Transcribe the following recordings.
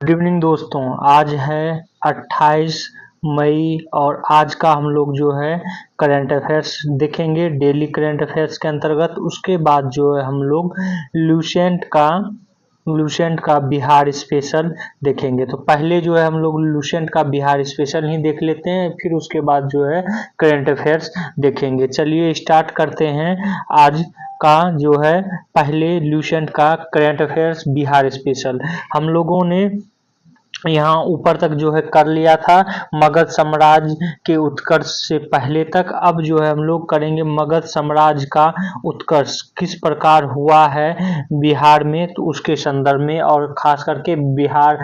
Good evening दोस्तों। आज है 28 मई और आज का हम लोग जो है करंट अफेयर्स देखेंगे डेली करंट अफेयर्स के अंतर्गत। उसके बाद जो है हम लोग लूसेंट का बिहार स्पेशल देखेंगे। तो पहले जो है हम लोग लूसेंट का बिहार स्पेशल ही देख लेते हैं, फिर उसके बाद जो है करंट अफेयर्स देखेंगे। चलिए स्टार्ट करते हैं आज का जो है पहले लूसेंट का करंट अफेयर्स बिहार स्पेशल। हम लोगों ने यहाँ ऊपर तक जो है कर लिया था मगध साम्राज्य के उत्कर्ष से पहले तक। अब जो है हम लोग करेंगे मगध साम्राज्य का उत्कर्ष किस प्रकार हुआ है बिहार में, तो उसके संदर्भ में, और खास करके बिहार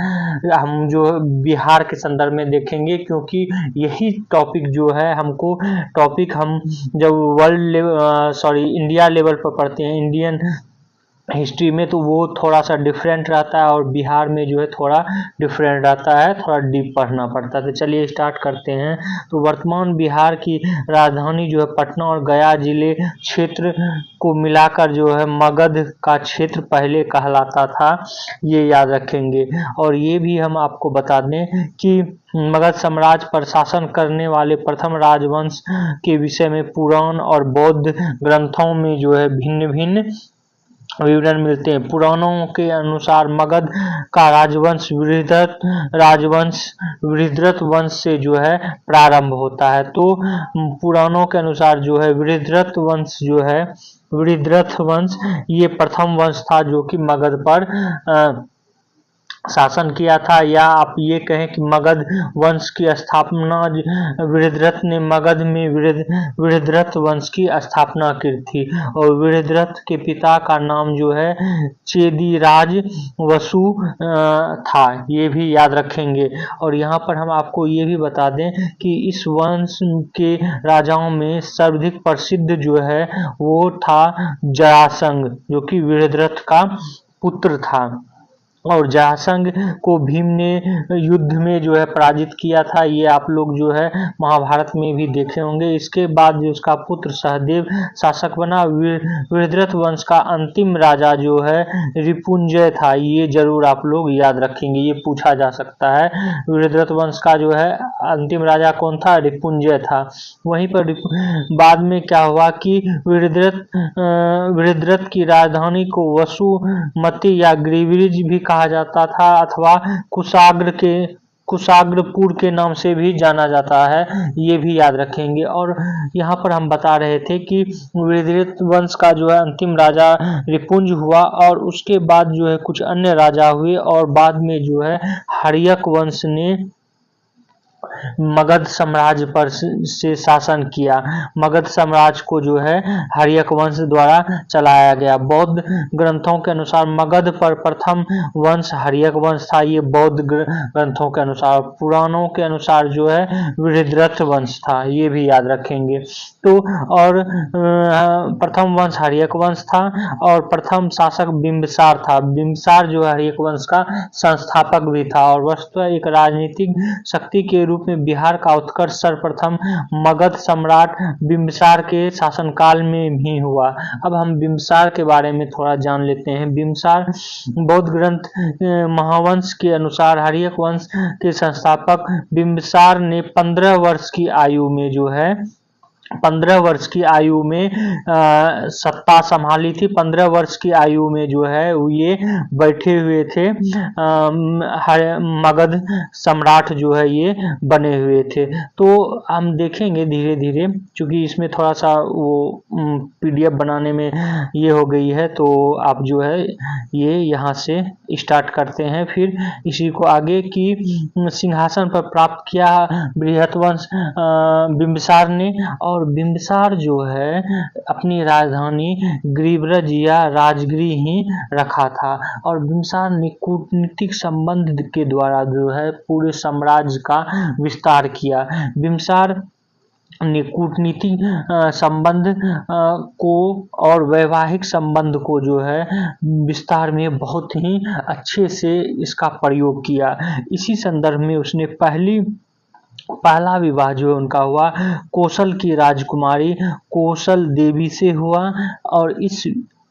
हम जो बिहार के संदर्भ में देखेंगे, क्योंकि यही टॉपिक जो है हमको टॉपिक हम जब इंडिया लेवल पर पढ़ते हैं इंडियन हिस्ट्री में, तो वो थोड़ा सा डिफरेंट रहता है और बिहार में जो है थोड़ा डिफरेंट रहता है, थोड़ा डीप पढ़ना पड़ता है। तो चलिए स्टार्ट करते हैं। तो वर्तमान बिहार की राजधानी जो है पटना और गया जिले क्षेत्र को मिलाकर जो है मगध का क्षेत्र पहले कहलाता था, ये याद रखेंगे। और ये भी हम आपको बता दें कि मगध साम्राज्य पर शासन करने वाले प्रथम राजवंश के विषय में पुराण और बौद्ध ग्रंथों में जो है भिन्न भिन्न विवरण मिलते हैं। पुराणों के अनुसार मगध का राजवंश वृहद्रथ वंश से जो है प्रारंभ होता है। तो पुराणों के अनुसार जो है वृहद्रथ वंश ये प्रथम वंश था जो कि मगध पर शासन किया था। या आप ये कहें कि मगध वंश की स्थापना वृहद्रथ ने मगध में वृहद्रथ वंश की स्थापना की थी। और वृहद्रथ के पिता का नाम जो है चेदीराज वसु था, ये भी याद रखेंगे। और यहाँ पर हम आपको ये भी बता दें कि इस वंश के राजाओं में सर्वाधिक प्रसिद्ध जो है वो था जरासंध, जो कि वृहद्रथ का पुत्र था। और जरासंध को भीम ने युद्ध में जो है पराजित किया था, ये आप लोग जो है महाभारत में भी देखे होंगे। इसके बाद जो उसका पुत्र सहदेव शासक बना। वृहद्रथ वंश का अंतिम राजा जो है रिपुंजय था, ये जरूर आप लोग याद रखेंगे, ये पूछा जा सकता है। वृहद्रथ वंश का जो है अंतिम राजा कौन था? रिपुंजय था। वहीं पर बाद में क्या हुआ कि वृहद्रथ की राजधानी को वसुमती या गिरिब्रिज भी कहा जाता था, अथवा कुशाग्रपुर के नाम से भी जाना जाता है, ये भी याद रखेंगे। और यहाँ पर हम बता रहे थे कि वृहद्रथ वंश का जो है अंतिम राजा रिपुंज हुआ, और उसके बाद जो है कुछ अन्य राजा हुए, और बाद में जो है हर्यक वंश ने मगध साम्राज्य पर से शासन किया। मगध साम्राज्य को जो है हर्यक वंश द्वारा चलाया गया। बौद्ध ग्रंथों के अनुसार मगध पर प्रथम वंश हर्यक वंश था, ये बौद्ध ग्रंथों के अनुसार। पुराणों के अनुसार जो है वृहद्रथ वंश था, ये भी याद रखेंगे। तो और प्रथम वंश हर्यक वंश था और प्रथम शासक बिंबिसार था। बिंबिसार जो है हर्यक वंश का संस्थापक भी था, और वस्तुतः एक राजनीतिक शक्ति के रूप में बिहार का उत्कर्ष सर्वप्रथम मगध सम्राट बिंबिसार के शासनकाल में भी हुआ। अब हम बिंबिसार के बारे में थोड़ा जान लेते हैं। बिंबिसार बौद्ध ग्रंथ महावंश के अनुसार हर्यक वंश के संस्थापक बिंबिसार ने 15 वर्ष की आयु में जो है 15 वर्ष की आयु में सत्ता संभाली थी। 15 वर्ष की आयु में जो है ये बैठे हुए थे, मगध सम्राट जो है ये बने हुए थे। तो हम देखेंगे धीरे धीरे, क्योंकि इसमें थोड़ा सा वो पीडीएफ बनाने में ये हो गई है, तो आप जो है ये यहाँ से स्टार्ट करते हैं। फिर इसी को आगे की सिंहासन पर प्राप्त किया बृहत वंश बिंबिसार ने, और बिंबिसार जो है अपनी राजधानी गिरिब्रज या राजगिरी ही रखा था। और बिंबिसार ने कूटनीतिक संबंध के द्वारा जो है पूरे साम्राज्य का विस्तार किया। बिंबिसार ने कूटनीतिक संबंध को और वैवाहिक संबंध को जो है विस्तार में बहुत ही अच्छे से इसका प्रयोग किया। इसी संदर्भ में उसने पहला विवाह जो उनका हुआ कौशल की राजकुमारी कौशल देवी से हुआ, और इस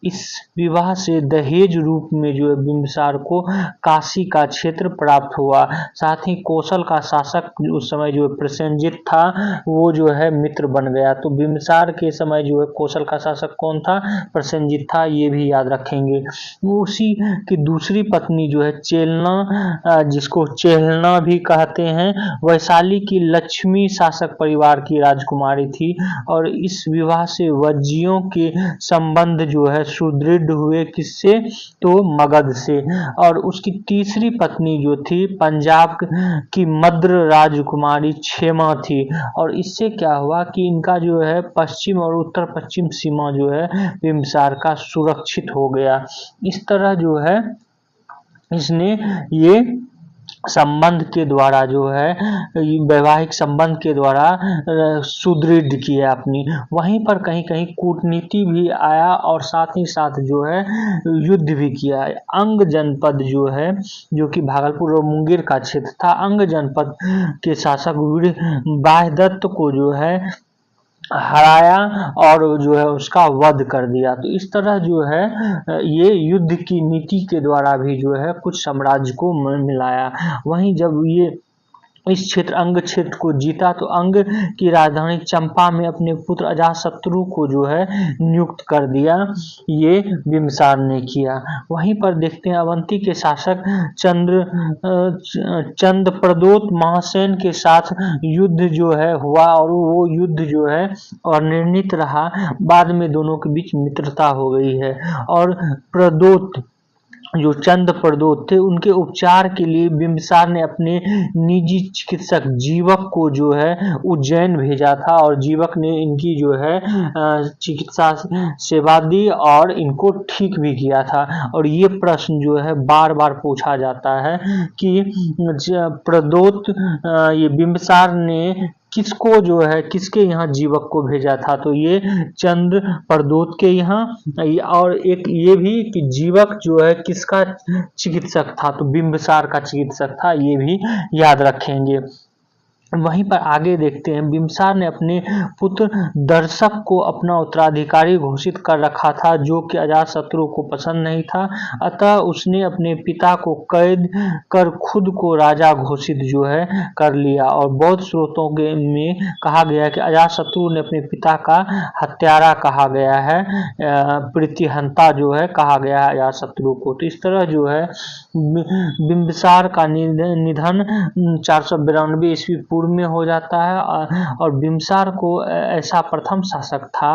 इस विवाह से दहेज रूप में जो है बिंबिसार को काशी का क्षेत्र प्राप्त हुआ। साथ ही कौशल का शासक उस समय जो प्रसेनजित था वो जो है मित्र बन गया। तो बिंबिसार के समय जो है कौशल का शासक कौन था? प्रसेनजित था, ये भी याद रखेंगे। उसी की दूसरी पत्नी जो है चेलना, जिसको चेहलना भी कहते हैं, वैशाली की लक्ष्मी शासक परिवार की राजकुमारी थी और इस विवाह से वज्जियों के संबंध जो है सुदृढ़ हुए। किससे? तो मगध से। और उसकी तीसरी पत्नी जो थी पंजाब की मद्र राजकुमारी क्षेमा थी और इससे क्या हुआ कि इनका जो है पश्चिम और उत्तर पश्चिम सीमा जो है बिंबिसार का सुरक्षित हो गया। इस तरह जो है इसने ये संबंध के द्वारा जो है वैवाहिक संबंध के द्वारा सुदृढ़ किया अपनी। वहीं पर कहीं कहीं कूटनीति भी आया और साथ ही साथ जो है युद्ध भी किया। अंग जनपद जो है, जो कि भागलपुर और मुंगेर का क्षेत्र था, अंग जनपद के शासक बाह्यदत्त को जो है हराया और जो है उसका वध कर दिया। तो इस तरह जो है ये युद्ध की नीति के द्वारा भी जो है कुछ साम्राज्य को मिलाया। वहीं जब ये इस क्षेत्र अंग क्षेत्र को जीता तो अंग की राजधानी चंपा में अपने पुत्र अजातशत्रु को जो है नियुक्त कर दिया, ये बिंबिसार ने किया। वहीं पर देखते हैं अवंती के शासक चंद्रप्रदोत महासेन के साथ युद्ध जो है हुआ और वो युद्ध जो है अनिर्णित रहा। बाद में दोनों के बीच मित्रता हो गई है और प्रदोत जो चंद प्रदोत थे उनके उपचार के लिए बिंबिसार ने अपने निजी चिकित्सक जीवक को जो है उज्जैन भेजा था और जीवक ने इनकी जो है चिकित्सा सेवा दी और इनको ठीक भी किया था। और ये प्रश्न जो है बार बार पूछा जाता है कि प्रदोत ये बिंबिसार ने किसको जो है किसके यहाँ जीवक को भेजा था? तो ये चंद्र प्रदोत के यहाँ। और एक ये भी कि जीवक जो है किसका चिकित्सक था? तो बिंबिसार का चिकित्सक था, ये भी याद रखेंगे। वहीं पर आगे देखते हैं बिंबिसार ने अपने पुत्र दर्शक को अपना उत्तराधिकारी घोषित कर रखा था, जो कि अजातशत्रु को पसंद नहीं था। अतः उसने अपने पिता को कैद कर खुद को राजा घोषित जो है कर लिया। और बौद्ध स्रोतों में कहा गया है कि अजातशत्रु ने अपने पिता का हत्यारा कहा गया है, प्रीतिहंता जो है कहा गया है अजातशत्रु को। तो इस तरह जो है बिंबिसार का निधन 492 ईस्वी पूर्व में हो जाता है और बिंबिसार को ऐसा प्रथम शासक था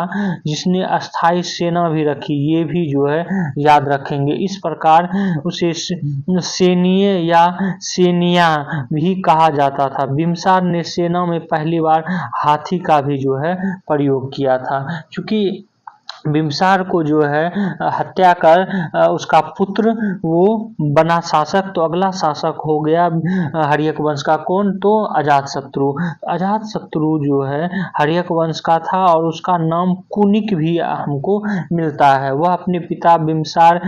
जिसने अस्थाई सेना भी रखी, ये भी जो है याद रखेंगे। इस प्रकार उसे सैनीय या सेनिया भी कहा जाता था। बिंबिसार ने सेना में पहली बार हाथी का भी जो है प्रयोग किया था। क्योंकि बिंबिसार को जो है हत्या कर उसका पुत्र वो बना शासक, तो अगला शासक हो गया हर्यक वंश का कौन? तो अजातशत्रु। अजातशत्रु जो है हर्यक वंश का था और उसका नाम कुनिक भी हमको मिलता है। वह अपने पिता बिंबिसार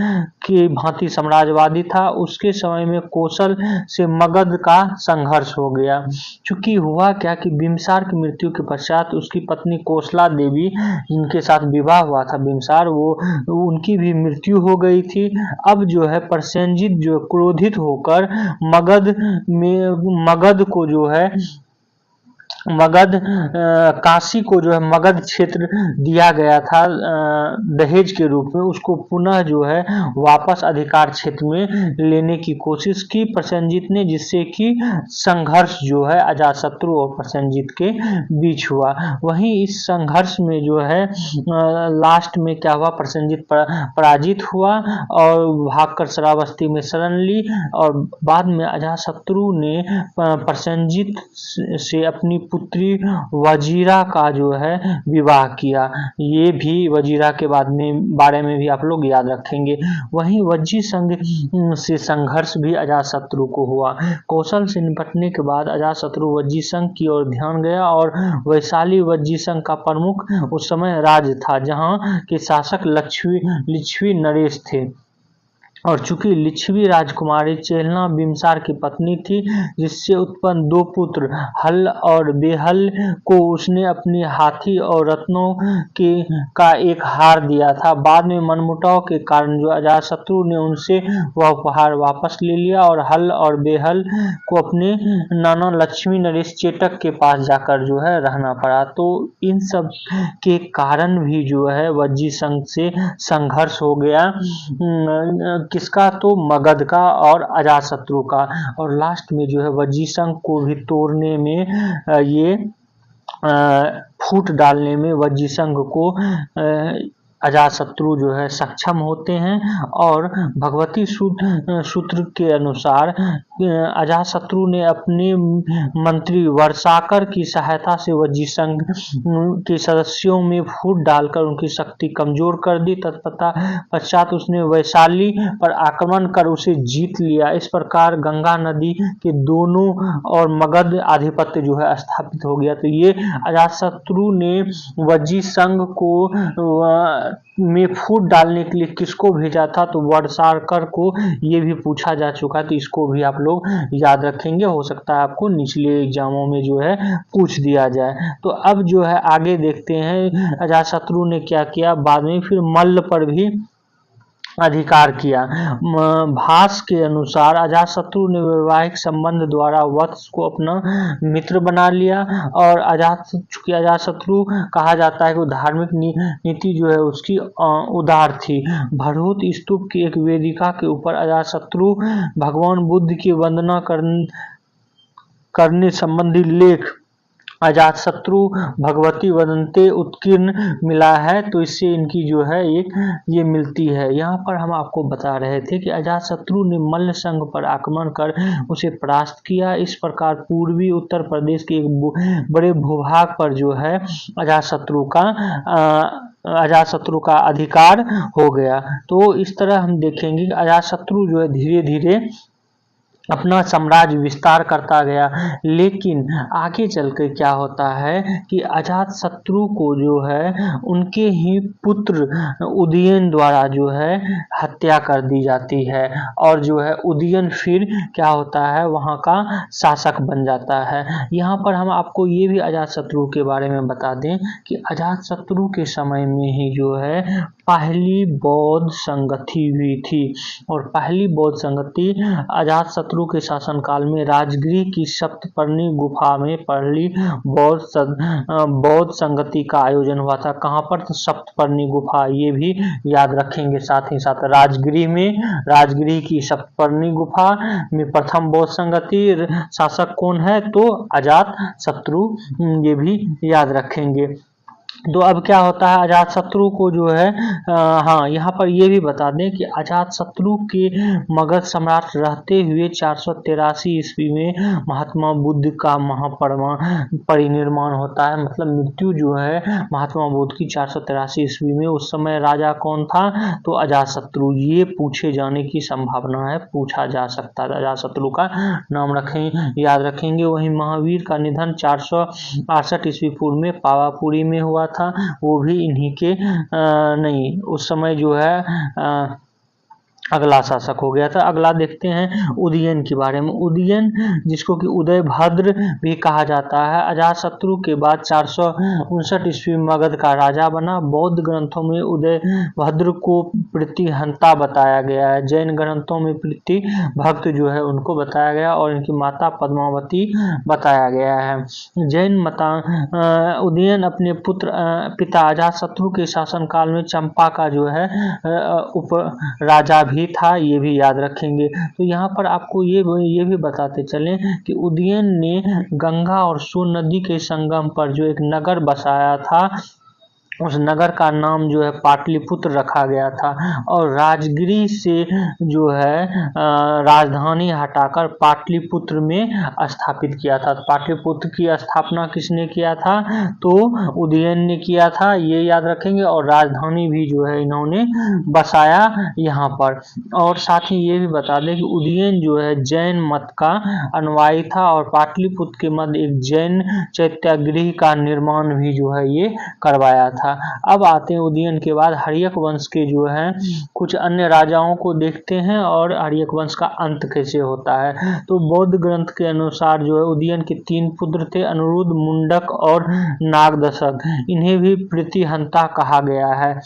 की भांति साम्राज्यवादी था। उसके समय में कौशल से मगध का संघर्ष हो गया। चूंकि हुआ क्या कि बिंबिसार की मृत्यु के पश्चात उसकी पत्नी कौशला देवी, जिनके साथ विवाह हुआ था बिंबिसार, वो उनकी भी मृत्यु हो गई थी। अब जो है प्रसेनजित जो क्रोधित होकर मगध को जो है काशी को जो है मगध क्षेत्र दिया गया था दहेज के रूप में, उसको पुनः जो है वापस अधिकार क्षेत्र में लेने की कोशिश की प्रसेनजित ने, जिससे कि संघर्ष जो है अजातशत्रु और प्रसेनजित के बीच हुआ। वहीं इस संघर्ष में जो है लास्ट में क्या हुआ, प्रसेनजित पराजित हुआ और भागकर श्रावस्ती में शरण ली और बाद में अजातशत्रु ने प्रसेनजित से अपनी पुत्री वजीरा का जो है विवाह किया। ये भी वजीरा के बारे में भी आप लोग याद रखेंगे। वहीं वज्जी संघ से संघर्ष भी अजातशत्रु को हुआ। कौशल से निपटने के बाद अजातशत्रु वज्जी संघ की ओर ध्यान गया और वैशाली वज्जी संघ का प्रमुख उस समय राज था, जहां के शासक लिच्छवी नरेश थे। और चूंकि लिच्छवी राजकुमारी चेहलना बिम्सार की पत्नी थी, जिससे उत्पन्न 2 पुत्र हल और बेहल को उसने अपनी हाथी और रत्नों के का एक हार दिया था। बाद में मनमुटाव के कारण जो अजातशत्रु ने उनसे वह उपहार वापस ले लिया और हल और बेहल को अपने नाना लक्ष्मी नरेश चेटक के पास जाकर जो है रहना पड़ा। तो इन सब के कारण भी जो है वज्जी संघ से संघर्ष हो गया, किसका, तो मगध का और अजातशत्रु का। और लास्ट में जो है वज्जी संघ को भी तोड़ने में ये फूट डालने में वज्जी संघ को अजातशत्रु जो है सक्षम होते हैं। और भगवती सूत्र के अनुसार अजातशत्रु ने अपने मंत्री वर्षाकर की सहायता से वज्जी संघ के सदस्यों में फूट डालकर उनकी शक्ति कमजोर कर दी। तत्पश्चात उसने वैशाली पर आक्रमण कर उसे जीत लिया। इस प्रकार गंगा नदी के दोनों और मगध आधिपत्य जो है स्थापित हो गया। तो ये अजातशत्रु ने वज्जी संघ को में फूट डालने के लिए किसको भेजा था, तो वर्षाकर को। ये भी पूछा जा चुका है, तो इसको भी आप लोग याद रखेंगे, हो सकता है आपको निचले एग्जामों में जो है पूछ दिया जाए। तो अब जो है आगे देखते हैं अजातशत्रु ने क्या किया। बाद में फिर मल्ल पर भी अधिकार किया। भास के अनुसार अजातशत्रु ने वैवाहिक संबंध द्वारा वत्स को अपना मित्र बना लिया। और अजातशत्रु कहा जाता है कि धार्मिक नीति जो है उसकी उदार थी। भरहुत स्तूप की एक वेदिका के ऊपर अजातशत्रु भगवान बुद्ध की वंदना करने संबंधी लेख अजातशत्रु भगवती वदंते उत्कीर्ण मिला है। तो इससे इनकी जो है एक ये मिलती है। यहाँ पर हम आपको बता रहे थे कि अजातशत्रु ने मल्ल संघ पर आक्रमण कर उसे परास्त किया। इस प्रकार पूर्वी उत्तर प्रदेश के एक बड़े भूभाग पर जो है अजातशत्रु का अधिकार हो गया। तो इस तरह हम देखेंगे कि अजातशत्रु जो है धीरे धीरे अपना साम्राज्य विस्तार करता गया। लेकिन आगे चलकर क्या होता है कि अजातशत्रु को जो है उनके ही पुत्र उदयन द्वारा जो है हत्या कर दी जाती है। और जो है उदयन फिर क्या होता है वहाँ का शासक बन जाता है। यहाँ पर हम आपको ये भी अजातशत्रु के बारे में बता दें कि अजातशत्रु के समय में ही जो है पहली बौद्ध संगति हुई थी। और पहली बौद्ध संगति अजातशत्रु के शासनकाल में राजगृह की सप्तपर्णी गुफा में पहली बौद्ध संगति का आयोजन हुआ था। कहाँ पर, तो सप्तपर्णी गुफा, ये भी याद रखेंगे। साथ ही साथ राजगृह की सप्तपर्णी गुफा में प्रथम बौद्ध संगति, शासक कौन है, तो अजातशत्रु, ये भी याद रखेंगे। तो अब क्या होता है अजातशत्रु को जो है यहाँ पर ये भी बता दें कि अजातशत्रु के मगध सम्राट रहते हुए 483 ईस्वी में महात्मा बुद्ध का परिनिर्माण होता है। मतलब मृत्यु जो है महात्मा बुद्ध की 483 ईस्वी में। उस समय राजा कौन था, तो अजातशत्रु। ये पूछे जाने की संभावना है, पूछा जा सकता है। अजातशत्रु का नाम याद रखेंगे। वहीं महावीर का निधन 468 ईस्वी पूर्व में पावापुरी में हुआ था। वो भी इन्हीं के नहीं, उस समय जो है अगला शासक हो गया था। अगला देखते हैं उदयन के बारे में। उदयन, जिसको कि उदयभद्र भी कहा जाता है, अजातशत्रु के बाद 459 ईस्वी में मगध का राजा बना। बौद्ध ग्रंथों में उदयभद्र को प्रतिहंता बताया गया है। जैन ग्रंथों में प्रति भक्त जो है उनको बताया गया और इनकी माता पद्मावती बताया गया है। जैन उदयन अपने पिता अजातशत्रु के शासनकाल में चंपा का जो है उप राजा भी था, ये भी याद रखेंगे। तो यहाँ पर आपको ये भी बताते चलें कि उदयन ने गंगा और सोन नदी के संगम पर जो एक नगर बसाया था, उस नगर का नाम जो है पाटलिपुत्र रखा गया था। और राजगृह से जो है राजधानी हटाकर पाटलिपुत्र में स्थापित किया था। पाटलिपुत्र की स्थापना किसने किया था, तो उदयन ने किया था, ये याद रखेंगे। और राजधानी भी जो है इन्होंने बसाया यहाँ पर। और साथ ही ये भी बता दें कि उदयन जो है जैन मत का अनुयायी था और पाटलिपुत्र के मध्य एक जैन चैत्यागृह का निर्माण भी जो है ये करवाया था। था। अब आते हैं उदयन के बाद हर्यक वंश के जो है कुछ अन्य राजाओं को देखते हैं और हर्यक वंश का अंत कैसे होता है। तो बौद्ध ग्रंथ के अनुसार जो है उदयन के 3 पुत्र थे, अनिरुद्ध, मुंडक और नागदशक। इन्हें भी प्रतिहंता कहा गया है।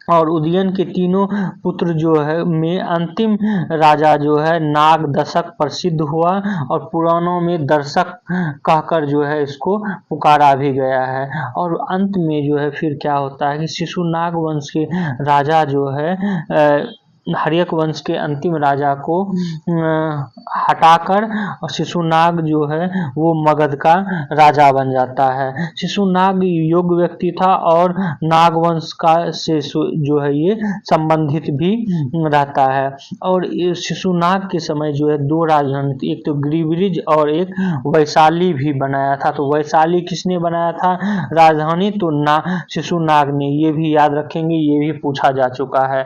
और उदयन के तीनों पुत्र जो है में अंतिम राजा जो है नागदशक प्रसिद्ध हुआ और पुराणों में दर्शक कहकर जो है इसको पुकारा भी गया है। और अंत में जो है फिर क्या होता है कि शिशुनाग वंश के राजा जो है हर्यक वंश के अंतिम राजा को हटाकर और शिशुनाग जो है वो मगध का राजा बन जाता है। शिशुनाग योग्य व्यक्ति था और नागवंश का से जो है ये संबंधित भी रहता है। और शिशुनाग के समय जो है 2 राजधानी थी, एक तो गिरिब्रिज और एक वैशाली भी बनाया था। तो वैशाली किसने बनाया था राजधानी? तो शिशुनाग ने। ये भी याद रखेंगे, ये भी पूछा जा चुका है।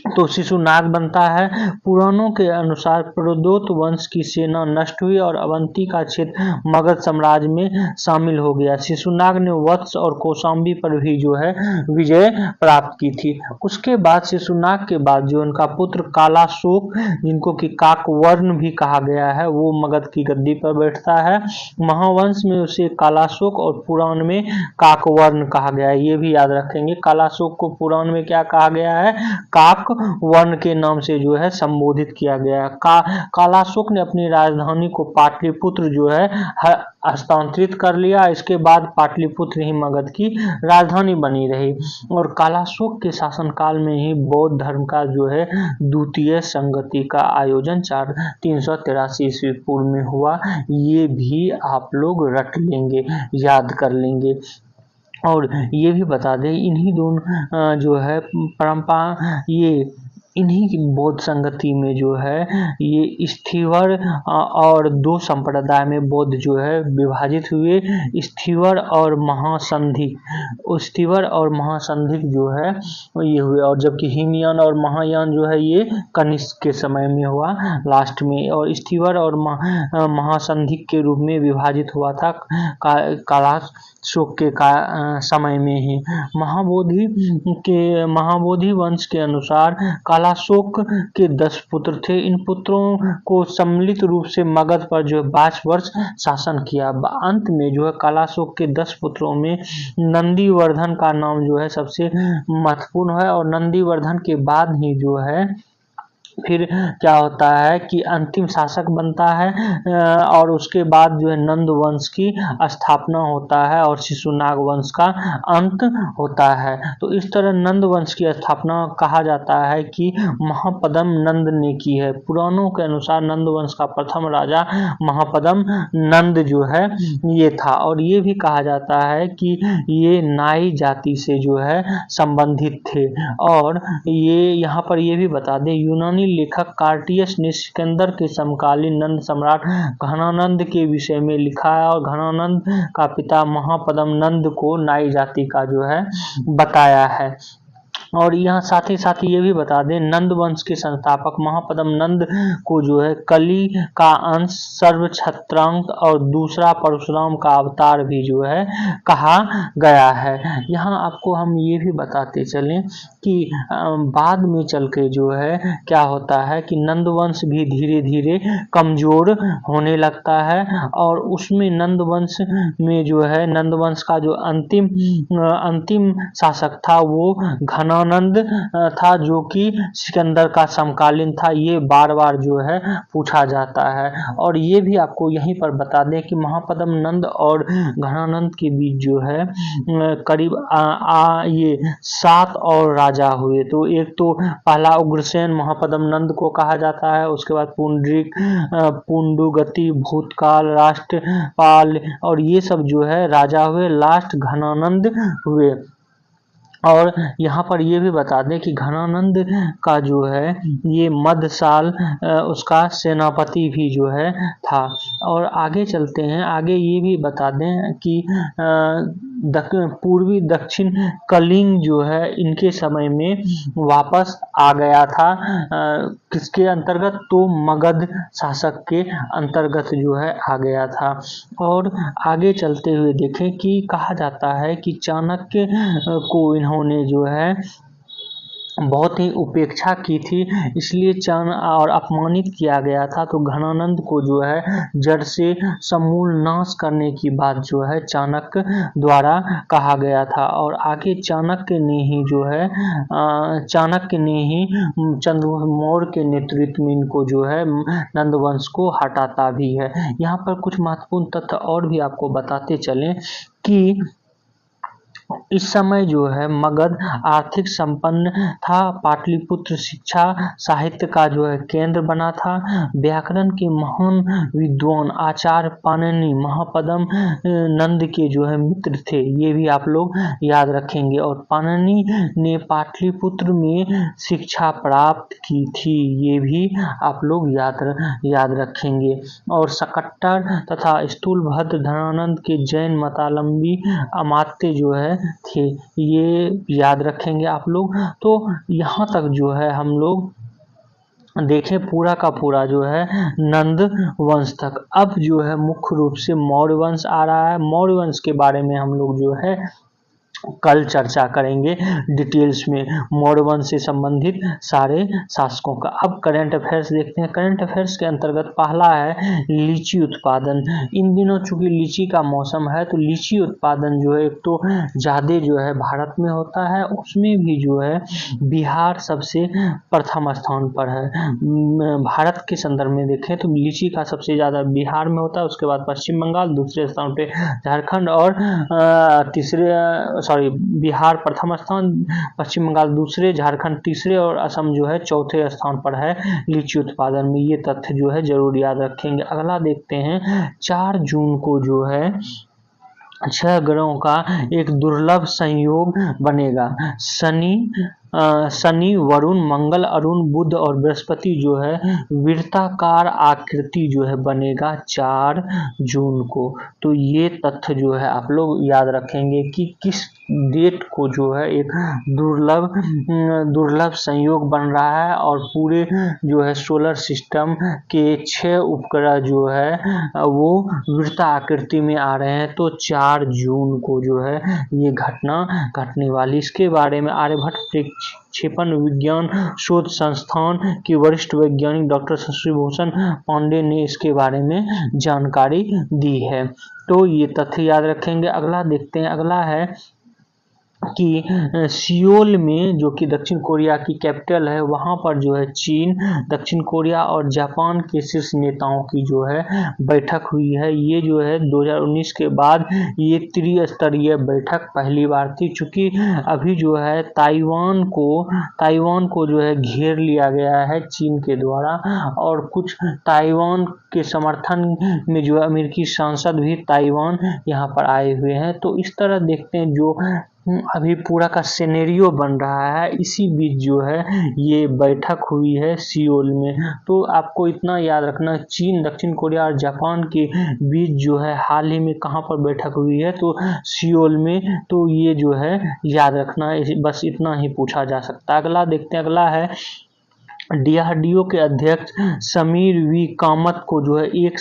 तो शिशुनाग बनता है। पुराणों के अनुसार प्रदोत वंश की सेना नष्ट हुई और अवंती का क्षेत्र मगध साम्राज्य में शामिल हो गया। शिशुनाग ने वत्स और कौशाम्बी पर भी जो है विजय प्राप्त की थी। उसके बाद शिशुनाग के बाद जो उनका पुत्र कालाशोक, जिनको कि काकवर्ण भी कहा गया है, वो मगध की गद्दी पर बैठता है। महावंश में उसे कालाशोक और पुराण में काकवर्ण कहा गया है। ये भी याद रखेंगे। कालाशोक को पुराण में क्या कहा गया है? वर्ण के नाम से जो है संबोधित किया गया। कालाशोक ने अपनी राजधानी को पाटलिपुत्र जो है हस्तांतरित कर लिया। इसके बाद पाटलिपुत्र ही मगध की राजधानी बनी रही। और कालाशोक के शासनकाल में ही बौद्ध धर्म का जो है द्वितीय संगति का आयोजन 383 ईस्वी पूर्व में हुआ। ये भी आप लोग रट लेंगे, याद कर लेंगे। और ये भी बता दें इन्हीं दोनों जो है परंपरा इन्हीं की बौद्ध संगति में जो है ये स्थिवर और 2 संप्रदाय में बौद्ध जो है विभाजित हुए, स्थिवर और महासंधिक जो है ये हुए। और जबकि हिमयान और महायान जो है ये कनिष्क के समय में हुआ लास्ट में। और स्थिवर और महासंधिक के रूप में विभाजित हुआ था कालाशोक के समय में ही। महाबोधि वंश के अनुसार कालाशोक के 10 पुत्र थे। इन पुत्रों को सम्मिलित रूप से मगध पर जो 22 वर्ष शासन किया। अंत में जो है कालाशोक के 10 पुत्रों में नंदीवर्धन का नाम जो है सबसे महत्वपूर्ण है। और नंदीवर्धन के बाद ही जो है फिर क्या होता है कि अंतिम शासक बनता है और उसके बाद जो है नंद वंश की स्थापना होता है और शिशुनाग वंश का अंत होता है। तो इस तरह नंद वंश की स्थापना कहा जाता है कि महापद्म नंद ने की है। पुराणों के अनुसार नंद वंश का प्रथम राजा महापद्म नंद जो है ये था। और ये भी कहा जाता है कि ये नाई जाति से जो है संबंधित थे। और ये यहाँ पर ये भी बता दें यूनानी लेखक कार्टियस ने सिकंदर के समकालीन नंद सम्राट घनानंद के विषय में लिखा है और घनानंद का पिता महापद्म नंद को नाई जाति का जो है बताया है। और यहाँ साथ ही ये भी बता दें नंद वंश के संस्थापक महापद्म नंद को जो है कली का अंश, सर्वछत्रांक और दूसरा परशुराम का अवतार भी जो है कहा गया है। यहाँ आपको हम ये भी बताते चलें कि बाद में चल के जो है क्या होता है कि नंद वंश भी धीरे धीरे कमजोर होने लगता है। और उसमें नंद वंश में जो है नंद वंश का जो अंतिम शासक था वो घनानंद था, जो कि सिकंदर का समकालीन था। ये बार बार जो है पूछा जाता है। और ये भी आपको यहीं पर बता दें कि महापद्म नंद और घनानंद के बीच जो है करीब ये 7 और राजा हुए। तो एक तो पहला उग्रसेन महापद्म नंद को कहा जाता है, उसके बाद पुंडरीक, पुंडुगति, भूतकाल, राष्ट्रपाल और ये सब जो है राजा हुए। लास्ट घनानंद हुए। और यहाँ पर ये भी बता दें कि घनानंद का जो है ये मध्यसाल उसका सेनापति भी जो है था। और आगे चलते हैं, आगे ये भी बता दें कि पूर्वी दक्षिण कलिंग जो है इनके समय में वापस आ गया था, किसके अंतर्गत, तो मगध शासक के अंतर्गत जो है आ गया था। और आगे चलते हुए देखें कि कहा जाता है कि चाणक्य को इन्होंने जो है बहुत ही उपेक्षा की थी, इसलिए और अपमानित किया गया था। तो घनानंद को जो है जड़ से समूल नाश करने की बात जो है चाणक्य द्वारा कहा गया था। और आगे चाणक्य ने ही जो है चंद्रगुप्त मौर्य के नेतृत्व में इनको जो है नंद वंश को हटाता भी है। यहाँ पर कुछ महत्वपूर्ण तथ्य और भी आपको बताते चलें कि इस समय जो है मगध आर्थिक संपन्न था, पाटलिपुत्र शिक्षा साहित्य का जो है केंद्र बना था, व्याकरण के महान विद्वान आचार्य पाणिनि महापद्म नंद के जो है मित्र थे, ये भी आप लोग याद रखेंगे। और पाणिनि ने पाटलिपुत्र में शिक्षा प्राप्त की थी, ये भी आप लोग याद रखेंगे। और सकट्टर तथा स्थूलभद्र धनानंद के जैन मतावलंबी अमात्य जो है थे, ये याद रखेंगे आप लोग। तो यहाँ तक जो है हम लोग देखें पूरा का पूरा जो है नंद वंश तक। अब जो है मुख्य रूप से मौर्य वंश आ रहा है। मौर्य वंश के बारे में हम लोग जो है कल चर्चा करेंगे डिटेल्स में, मौर्य वंश से संबंधित सारे शासकों का। अब करंट अफेयर्स देखते हैं। करंट अफेयर्स के अंतर्गत पहला है लीची उत्पादन। इन दिनों चूंकि लीची का मौसम है तो लीची उत्पादन जो है एक तो ज़्यादा जो है भारत में होता है, उसमें भी जो है बिहार सबसे प्रथम स्थान पर है। भारत के संदर्भ में देखें तो लीची का सबसे ज़्यादा बिहार में होता है, उसके बाद पश्चिम बंगाल, दूसरे स्थान पे झारखंड और बिहार प्रथम स्थान, पश्चिम बंगाल दूसरे, झारखंड तीसरे और असम जो है चौथे स्थान पर है लीची उत्पादन में। ये तथ्य जो है जरूर याद रखेंगे। अगला देखते हैं 4 जून को जो है 6 ग्रहों का एक दुर्लभ संयोग बनेगा। शनि, वरुण, मंगल, अरुण, बुध और बृहस्पति जो है वृत्ताकार आकृति जो है बनेगा 4 जून को। तो ये तथ्य जो है आप लोग याद रखेंगे कि किस डेट को जो है एक दुर्लभ संयोग बन रहा है और पूरे जो है सोलर सिस्टम के 6 उपग्रह जो है वो वृत्ताकृति में आ रहे हैं। तो 4 जून को जो है ये घटना घटने वाली। इसके बारे में आर्यभट्ट प्रक्षेपण विज्ञान शोध संस्थान के वरिष्ठ वैज्ञानिक डॉक्टर शशिभूषण पांडे ने इसके बारे में जानकारी दी है। तो ये तथ्य याद रखेंगे। अगला देखते हैं। अगला है कि सियोल में, जो कि दक्षिण कोरिया की कैपिटल है, वहां पर जो है चीन, दक्षिण कोरिया और जापान के शीर्ष नेताओं की जो है बैठक हुई है। ये जो है 2019 के बाद ये त्रिस्तरीय बैठक पहली बार थी। चूंकि अभी जो है ताइवान को जो है घेर लिया गया है चीन के द्वारा, और कुछ ताइवान के समर्थन में जो है अमेरिकी सांसद भी ताइवान यहाँ पर आए हुए हैं। तो इस तरह देखते हैं जो अभी पूरा का सिनेरियो बन रहा है, इसी बीच जो है ये बैठक हुई है सियोल में। तो आपको इतना याद रखना, चीन, दक्षिण कोरिया और जापान के बीच जो है हाल ही में कहाँ पर बैठक हुई है, तो सियोल में। तो ये जो है याद रखना, बस इतना ही पूछा जा सकता है। अगला देखते हैं। अगला है DRDO के अध्यक्ष समीर वी कामत को जो है 1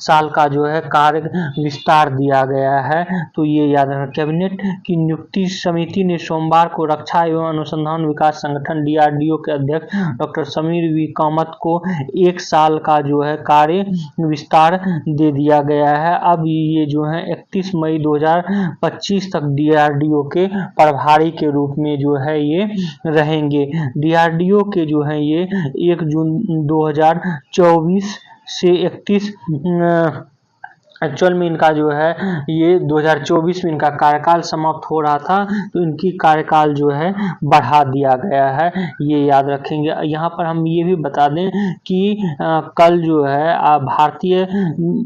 साल का जो है कार्य विस्तार दिया गया है। तो ये याद रखना। कैबिनेट की नियुक्ति समिति ने सोमवार को रक्षा एवं अनुसंधान विकास संगठन DRDO के अध्यक्ष डॉक्टर समीर वी कामत को 1 साल का जो है कार्य विस्तार दे दिया गया है। अब ये जो है 31 मई 2025 तक DRDO के प्रभारी के रूप में जो है ये रहेंगे। DRDO के जो है ये 1 जून 2024 से 31 एक्चुअल में इनका जो है ये 2024 में इनका कार्यकाल समाप्त हो रहा था, तो इनकी कार्यकाल जो है बढ़ा दिया गया है, ये याद रखेंगे। यहाँ पर हम ये भी बता दें कि कल जो है भारतीय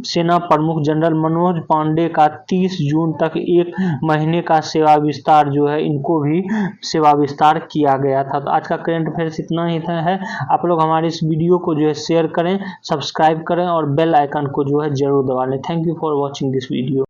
सेना प्रमुख जनरल मनोज पांडे का 30 जून तक 1 महीने का सेवा विस्तार जो है, इनको भी सेवा विस्तार किया गया था। तो आज का करंट अफेयर्स इतना ही है। आप लोग हमारे इस वीडियो को जो है शेयर करें, सब्सक्राइब करें और बेल आइकन को जो है जरूर दबा लें। Thank you for watching this video.